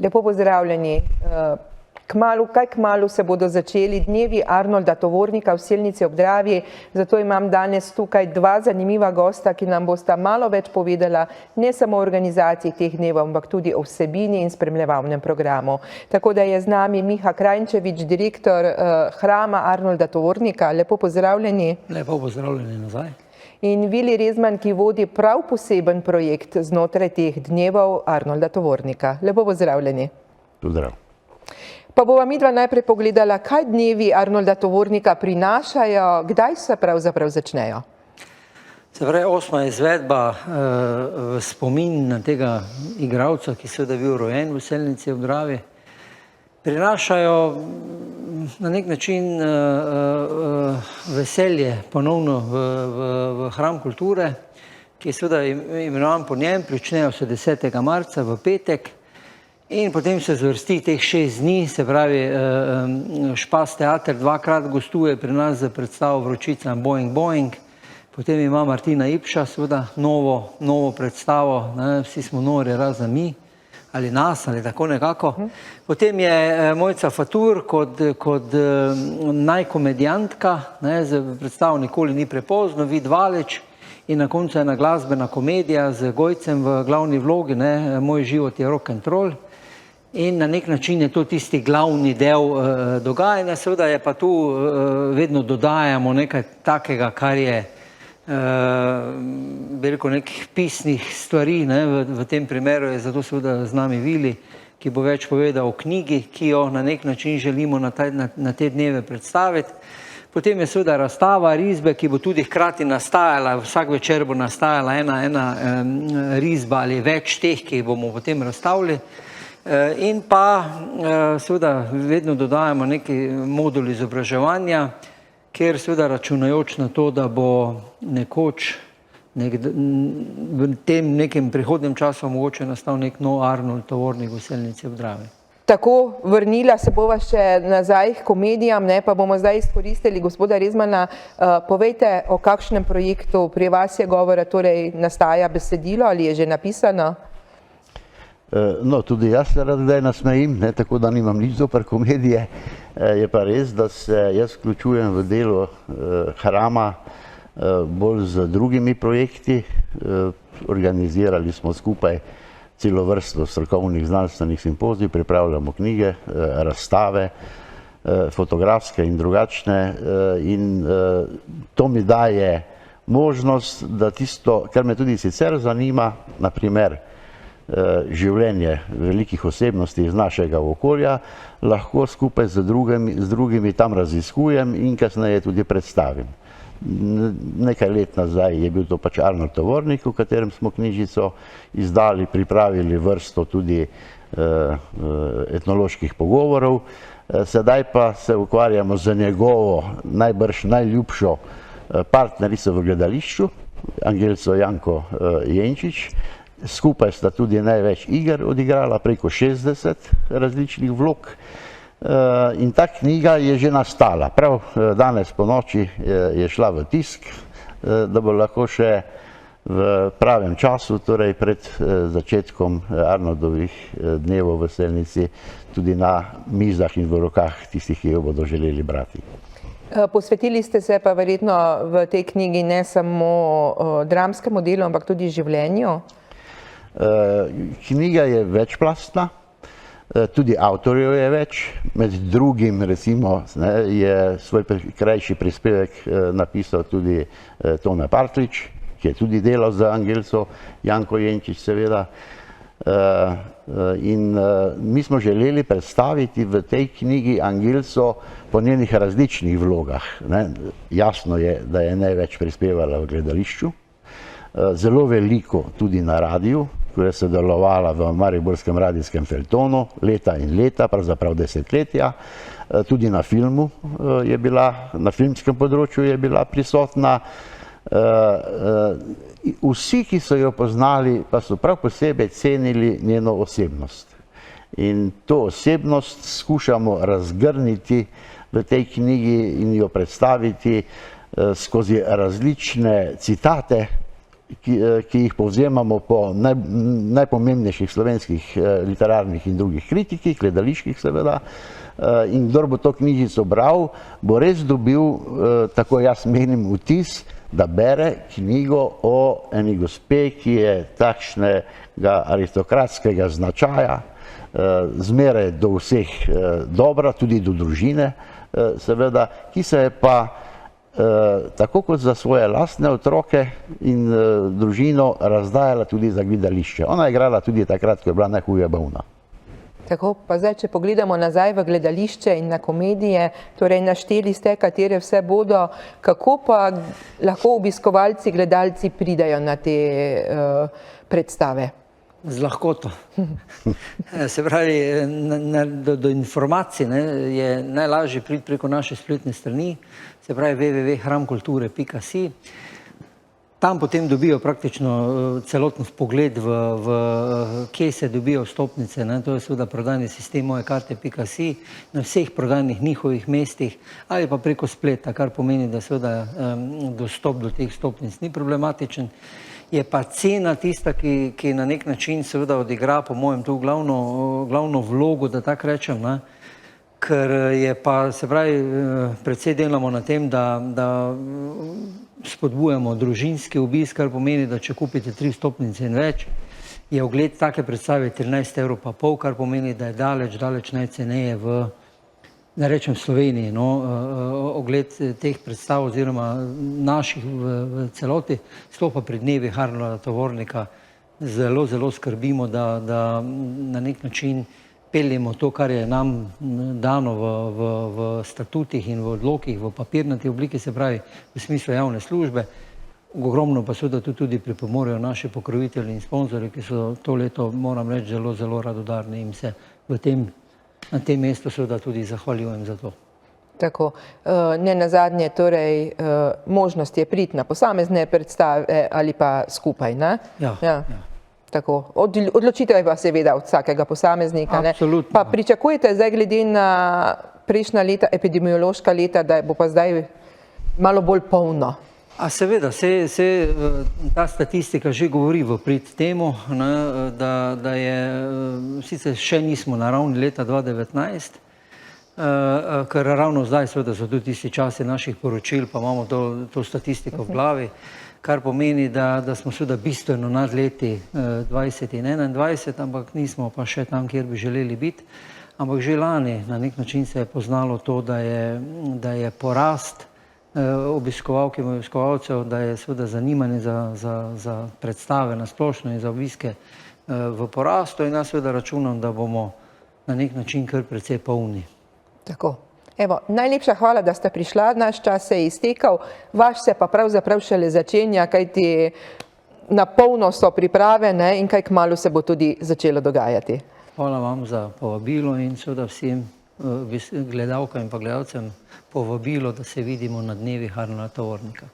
Lepo pozdravljeni. Kaj kmalu se bodo začeli dnevi Arnolda Tovornika v Selnici ob Dravi, zato imam danes tukaj dva zanimiva gosta, ki nam bosta malo več povedala ne samo o organizaciji teh dnev, ampak tudi o vsebini in spremljevalnem programu. Tako da je z nami Miha Krajnčević, direktor Hrama Arnolda Tovornika. Lepo pozdravljeni. Lepo pozdravljeni nazaj. In Vili Rezman, ki vodi prav poseben projekt znotraj teh dnevov Arnolda Tovornika. Lepo pozdravljeni. Pozdrav. Pa bova midva najprej pogledala, kaj dnevi Arnolda Tovornika prinašajo, kdaj se pravzaprav začnejo? Se pravi, 8. izvedba v spomin na tega igralca, ki seveda bil rojen v Selnici ob Dravi, prinašajo na nek način veselje ponovno v Hram kulture, ki je seveda imenovan po njem, pričnejo se 10. marca v petek in potem se zvrsti teh 6 dni, se pravi Špas teater dvakrat gostuje pri nas za predstavo Vročica Boing Boing, potem ima Martina Ipša seveda novo predstavo, vsi smo nori razen mi, ali nas, ali tako nekako. Potem je Mojca Fatur kot najkomedijantka, za predstavo Nikoli ni prepozno, Vid Valič in na koncu ena glasbena komedija z Gojcem v glavni vlogi, Moj život je rock and roll. In na nek način je to tisti glavni del dogajanja, seveda je pa tu vedno dodajamo nekaj takega, kar je veliko nekih pisnih stvari, v tem primeru je zato seveda z nami Vili, ki bo več povedal o knjigi, ki jo na nek način želimo na te dneve predstaviti. Potem je seveda razstava risbe, ki bo tudi hkrati nastajala, vsak večer bo nastajala ena risba ali več teh, ki jih bomo potem razstavili. In pa seveda vedno dodajamo neki modul izobraževanja, kjer seveda računajoč na to, da bo nekoč v tem nekem prihodnem času mogoče nastal nek nov Arnold Tovornik v Selnici ob Dravi. Tako, vrnila se bova še nazaj k komedijam, pa bomo zdaj izkoristili gospoda Rezmana. Povejte, o kakšnem projektu pri vas je govora, torej nastaja besedilo ali je že napisano? No, tudi jaz se rad kdaj nasmejim, tako da nimam nič zoper komedije. Je pa res, da se jaz vključujem v delo Hrama bolj z drugimi projekti. Organizirali smo skupaj celo vrsto strokovnih znanstvenih simpozij, pripravljamo knjige, razstave, fotografske in drugačne. In to mi daje možnost, da tisto, kar me tudi sicer zanima, na primer življenje velikih osebnosti iz našega okolja, lahko skupaj z drugimi tam raziskujem in kasneje tudi predstavim. Nekaj let nazaj je bil to pač Arnold Tovornik, v katerem smo knjižico izdali, pripravili vrsto tudi etnoloških pogovorov. Sedaj pa se ukvarjamo z njegovo najbrž najljubšo partnerico v gledališču, Angelco Janko Jenčič. Skupaj sta tudi največ iger odigrala, preko 60 različnih vlog. In ta knjiga je že nastala. Prav danes po noči je šla v tisk, da bo lahko še v pravem času, torej pred začetkom Arnoldovih dnevov v Selnici, tudi na mizah in v rokah tistih, ki jo bodo želeli brati. Posvetili ste se pa verjetno v tej knjigi ne samo dramskemu delu, ampak tudi življenju? Knjiga je večplastna, tudi avtorjev je več, med drugim recimo je svoj krajši prispevek napisal tudi Tone Partljič, ki je tudi delal za Angelco Janko Jenčič seveda. In mi smo želeli predstaviti v tej knjigi Angelco po njenih različnih vlogah. Jasno je, da je največ prispevala v gledališču, zelo veliko tudi na radiju, ko je sodelovala v mariborskem radijskem feljtonu leta in leta, pravzaprav desetletja. Tudi na filmu je bila, na filmskem področju je bila prisotna. Vsi, ki so jo poznali, pa so prav posebej cenili njeno osebnost. In to osebnost skušamo razgrniti v tej knjigi in jo predstaviti skozi različne citate, ki jih povzemamo po najpomembnejših slovenskih literarnih in drugih kritikih, gledaliških seveda. In kdor bo to knjižico bral, bo res dobil, tako jaz menim, vtis, da bere knjigo o eni gospe, ki je takšnega aristokratskega značaja, zmeraj do vseh dobra, tudi do družine, seveda, ki se je pa tako kot za svoje lastne otroke in družino razdajala tudi za gledališče. Ona je igrala tudi takrat, ko je bila najhuje bolna. Tako, pa zdaj, če pogledamo nazaj v gledališče in na komedije, torej našteli ste, katere vse bodo, kako pa lahko obiskovalci, gledalci pridajo na te predstave? Z lahkoto. Se pravi, do informacij je najlažje priti preko naše spletne strani, se pravi www.hramkulture.si. Tam potem dobijo praktično celoten vpogled v kje se dobijo vstopnice. To je seveda prodajni sistem mojekarte.si na vseh prodajnih njihovih mestih ali pa preko spleta, kar pomeni, da seveda dostop do teh vstopnic ni problematičen. Je pa cena tista, ki na nek način seveda odigra, po mojem, tu glavno vlogo, da tako rečem, ker je pa, se pravi, predvsej delamo na tem, da spodbujamo družinski obisk, kar pomeni, da če kupite 3 vstopnice in več, je ogled take predstave 13,5 €, kar pomeni, da je daleč najceneje v, da rečem, Sloveniji. Ogled teh predstav oziroma naših v celoti, sploh pa pri dnevih Arnolda Tovornika, zelo skrbimo, da na nek način peljemo to, kar je nam dano v statutih in v odlokih, v papirnati obliki, se pravi v smislu javne službe. Ogromno pa seveda tudi pripomorejo naši pokrovitelji in sponzorji, ki so to leto, moram reči, zelo radodarni in se na tem mestu seveda tudi zahvaljujem za to. Tako, ne nazadnje, torej možnost je priti na posamezne predstave ali pa skupaj, ne? Ja. Tako, odločitev je pa seveda od vsakega posameznika. Absolutno. Pa pričakujete zdaj glede na prejšnja leta, epidemiološka leta, da bo pa zdaj malo bolj polno? A seveda, ta statistika že govori v prid temu, da je, sicer še nismo na ravni leta 2019, ker ravno zdaj seveda so tudi tisti časi naših poročil, pa imamo to statistiko v glavi, kar pomeni, da smo seveda bistveno nad leti 20 in 21, ampak nismo pa še tam, kjer bi želeli biti. Ampak že lani na nek način se je poznalo to, da je porast obiskovalk in obiskovalcev, da je seveda zanimanje za predstave na splošno in za obiske v porastu in jaz seveda računam, da bomo na nek način kar precej polni. Tako. Evo, najlepša hvala, da ste prišla, naš čas se je iztekal, vaš se pa pravzaprav šele začenja, kajti na polno so priprave in kaj kmalu se bo tudi začelo dogajati. Hvala vam za povabilo in seveda vsem gledalkam in pa gledalcem povabilo, da se vidimo na dnevih Arnolda Tovornika.